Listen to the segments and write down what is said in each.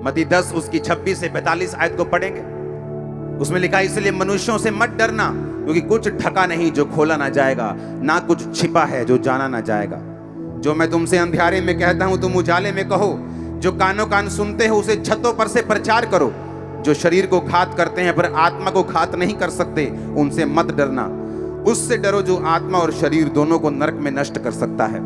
मत्ती 10 उसकी 26 से 45 आयत को पढ़ेंगे। उसमें लिखा है, इसलिए मनुष्यों से मत डरना, क्योंकि कुछ ढका नहीं जो खोला ना जाएगा, ना कुछ छिपा है जो जाना ना जाएगा। जो मैं तुमसे अंधियारे में कहता हूं तुम उजाले में कहो, जो कानों कान सुनते हो उसे छतों पर से प्रचार करो। जो शरीर को घात करते हैं पर आत्मा को घात नहीं कर सकते, उनसे मत डरना। उससे डरो जो आत्मा और शरीर दोनों को नरक में नष्ट कर सकता है।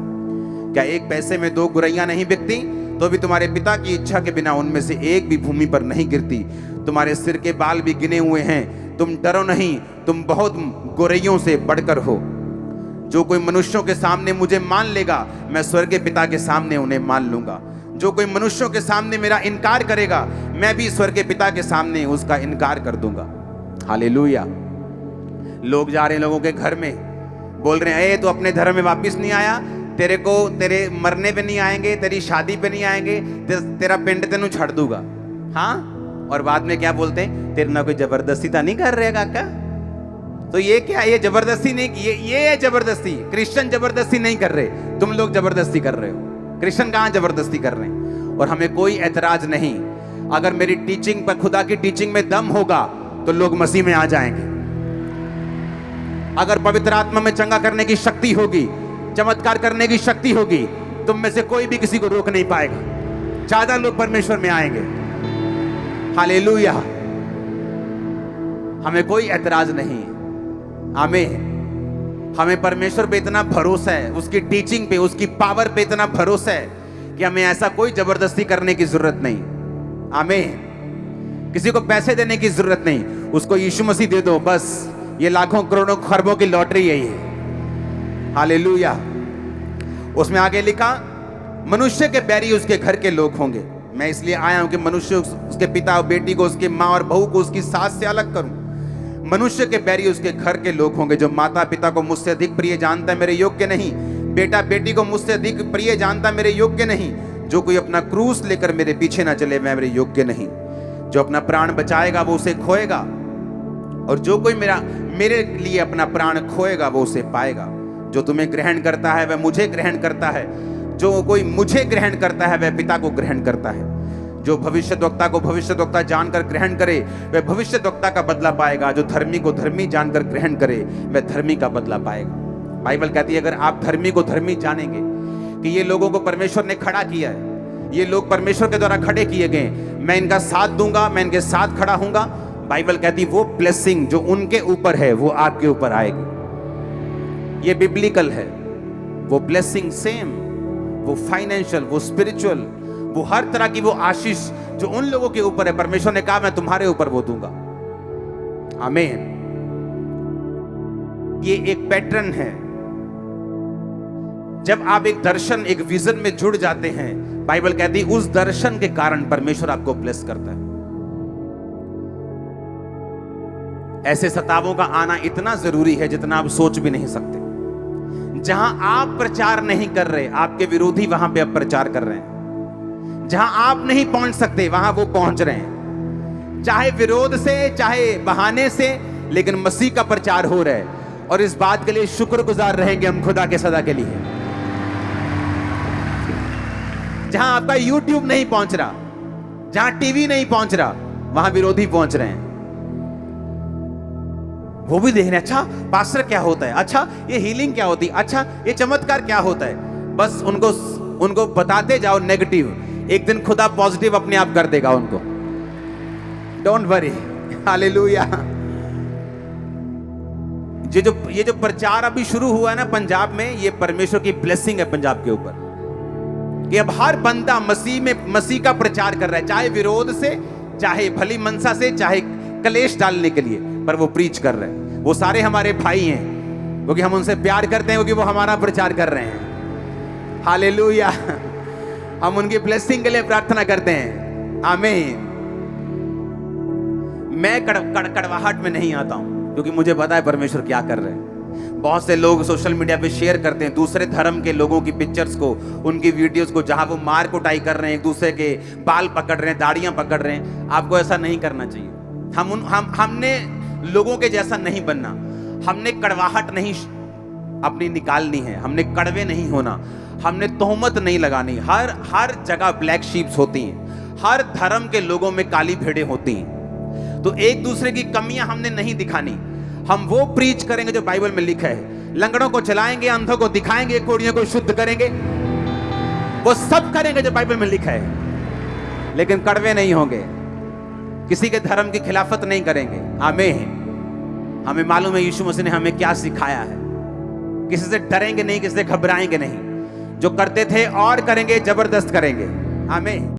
क्या एक पैसे में 2 गुरैया नहीं बिकती? तो भी तुम्हारे पिता की इच्छा के बिना उनमें से एक भी भूमि पर नहीं गिरती। तुम्हारे सिर के बाल भी गिने हुए हैं, तुम डरो नहीं, तुम बहुत गोरैयों से बढ़कर हो। जो कोई मनुष्यों के सामने मुझे मान लेगा, मैं स्वर्ग के पिता के सामने उन्हें मान लूंगा। जो कोई मनुष्यों के सामने मेरा इनकार करेगा, मैं भी स्वर्ग के पिता के सामने उसका इनकार कर दूंगा। हालेलुया। लोग जा रहे हैं लोगों के घर में, बोल रहे हैं, तो अपने धर्म में वापस नहीं आया, तेरे मरने पे नहीं आएंगे, तेरी शादी पे नहीं आएंगे, तेरा पिंड तेनू छड़ दूंगा। हाँ, और बाद में क्या बोलते हैं, तेरे ना कोई जबरदस्ती तो नहीं कर रहे काका। तो ये क्या, ये जबरदस्ती नहीं, ये है जबरदस्ती। क्रिश्चियन जबरदस्ती नहीं कर रहे, तुम लोग जबरदस्ती कर रहे हो। क्रिश्चियन कहां जबरदस्ती कर रहे हैं? और हमें कोई ऐतराज नहीं, अगर मेरी टीचिंग पर, खुदा की टीचिंग में दम होगा तो लोग मसीह में आ जाएंगे। अगर पवित्र आत्मा में चंगा करने की शक्ति होगी, चमत्कार करने की शक्ति होगी, तुम में से कोई भी किसी को रोक नहीं पाएगा। ज्यादा लोग परमेश्वर में आएंगे। हालेलुया। हमें कोई ऐतराज नहीं। आमीन। हमें परमेश्वर पे इतना भरोसा है, उसकी टीचिंग पे, उसकी पावर पे इतना भरोसा है कि हमें ऐसा कोई जबरदस्ती करने की जरूरत नहीं। आमीन। किसी को पैसे देने की जरूरत नहीं, उसको यीशु मसीह दे दो बस। ये लाखों करोड़ों खरबों की लॉटरी यही है। हालेलुया। उसमें आगे लिखा, मनुष्य के बैरी उसके घर के लोग होंगे। मैं इसलिए आया हूं कि मनुष्य उसके पिता और बेटी को, उसकी माँ और बहू को उसकी सास से अलग करूं। मनुष्य के बैरी उसके घर के लोग होंगे। जो माता पिता को मुझसे अधिक प्रिय जानता है, मेरे योग्य नहीं। बेटा बेटी को मुझसे अधिक प्रिय जानता है, मेरे योग्य नहीं। जो कोई अपना क्रूस लेकर मेरे पीछे ना चले, मैं मेरे योग्य नहीं। जो अपना प्राण बचाएगा वो उसे खोएगा, और जो कोई मेरे लिए अपना प्राण खोएगा वो उसे पाएगा। जो तुम्हें ग्रहण करता है वह मुझे ग्रहण करता है, जो कोई मुझे ग्रहण करता है वह पिता को ग्रहण करता है। जो भविष्यद्वक्ता को भविष्यद्वक्ता जानकर ग्रहण करे वह भविष्यद्वक्ता का बदला पाएगा। जो धर्मी को धर्मी जानकर ग्रहण करे वह धर्मी का बदला पाएगा। बाइबल कहती है, अगर आप धर्मी को धर्मी जानेंगे कि ये लोगों को परमेश्वर ने खड़ा किया है, ये लोग परमेश्वर के द्वारा खड़े किए गए, मैं इनका साथ दूंगा, मैं इनके साथ खड़ा हूंगा। बाइबल कहती वो ब्लेसिंग जो उनके ऊपर है वो आपके ऊपर आएगी। ये बिब्लिकल है। वो ब्लेसिंग सेम, वो फाइनेंशियल, वो स्पिरिचुअल, वो हर तरह की वो आशीष जो उन लोगों के ऊपर है, परमेश्वर ने कहा मैं तुम्हारे ऊपर वो दूंगा। आमीन। ये एक पैटर्न है। जब आप एक दर्शन, एक विजन में जुड़ जाते हैं, बाइबल कहती है उस दर्शन के कारण परमेश्वर आपको ब्लेस करता है। ऐसे सतावों का आना इतना जरूरी है जितना आप सोच भी नहीं सकते। जहां आप प्रचार नहीं कर रहे, आपके विरोधी वहां पे अब प्रचार कर रहे हैं। जहां आप नहीं पहुंच सकते वहां वो पहुंच रहे हैं, चाहे विरोध से, चाहे बहाने से, लेकिन मसीह का प्रचार हो रहा है। और इस बात के लिए शुक्रगुजार रहेंगे हम खुदा के सदा के लिए। जहां आपका YouTube नहीं पहुंच रहा, जहां टीवी नहीं पहुंच रहा, वहां विरोधी पहुंच रहे हैं। वो भी देख रहे हैं, अच्छा पास्टर क्या होता है, अच्छा ये हीलिंग क्या होती है, अच्छा ये चमत्कार क्या होता है। बस उनको बताते जाओ नेगेटिव, एक दिन खुदा पॉजिटिव अपने आप कर देगा उनको। Don't worry. हालेलुया। ये जो प्रचार अभी शुरू हुआ है ना पंजाब में, ये परमेश्वर की ब्लेसिंग है पंजाब के ऊपर, कि अब हर बंदा मसीह का प्रचार कर रहा है, चाहे विरोध से, चाहे भली मनसा से, चाहे कलेश डालने के लिए, पर वो प्रीच कर रहे हैं। वो सारे हमारे भाई हैं, क्योंकि हम उनसे प्यार करते हैं, क्योंकि वो हमारा प्रचार कर रहे हैं। हालेलुया। हम उनकी ब्लेसिंग के लिए प्रार्थना करते हैं। आमीन। मैं कड़वाहट में नहीं आता हूं, क्योंकि मुझे पता है परमेश्वर क्या कर रहे हैं। बहुत से लोग सोशल मीडिया पे शेयर करते हैं दूसरे धर्म के लोगों की पिक्चर्स को, उनकी वीडियोस को, जहां वो मार कुटाई कर रहे हैं, एक दूसरे के बाल पकड़ रहे हैं, दाढ़ियां पकड़ रहे हैं। आपको ऐसा नहीं करना चाहिए। हमने लोगों के जैसा नहीं बनना। हमने कड़वाहट नहीं अपनी निकालनी है, हमने कड़वे नहीं होना, हमने तोहमत नहीं लगानी। हर जगह ब्लैक शीप्स होती हैं, हर धर्म के लोगों में काली भेड़ें होती हैं। तो एक दूसरे की कमियां हमने नहीं दिखानी, हम वो प्रीच करेंगे जो बाइबल में लिखा है। लंगड़ों को चलाएंगे, अंधों को दिखाएंगे, कोढ़ियों को शुद्ध करेंगे, वो सब करेंगे जो बाइबल में लिखा है, लेकिन कड़वे नहीं होंगे, किसी के धर्म की खिलाफत नहीं करेंगे। आमीन। हमें मालूम है यीशु मसीह ने हमें क्या सिखाया है। किसी से डरेंगे नहीं, किसी से घबराएंगे नहीं, जो करते थे और करेंगे, जबरदस्त करेंगे। आमीन।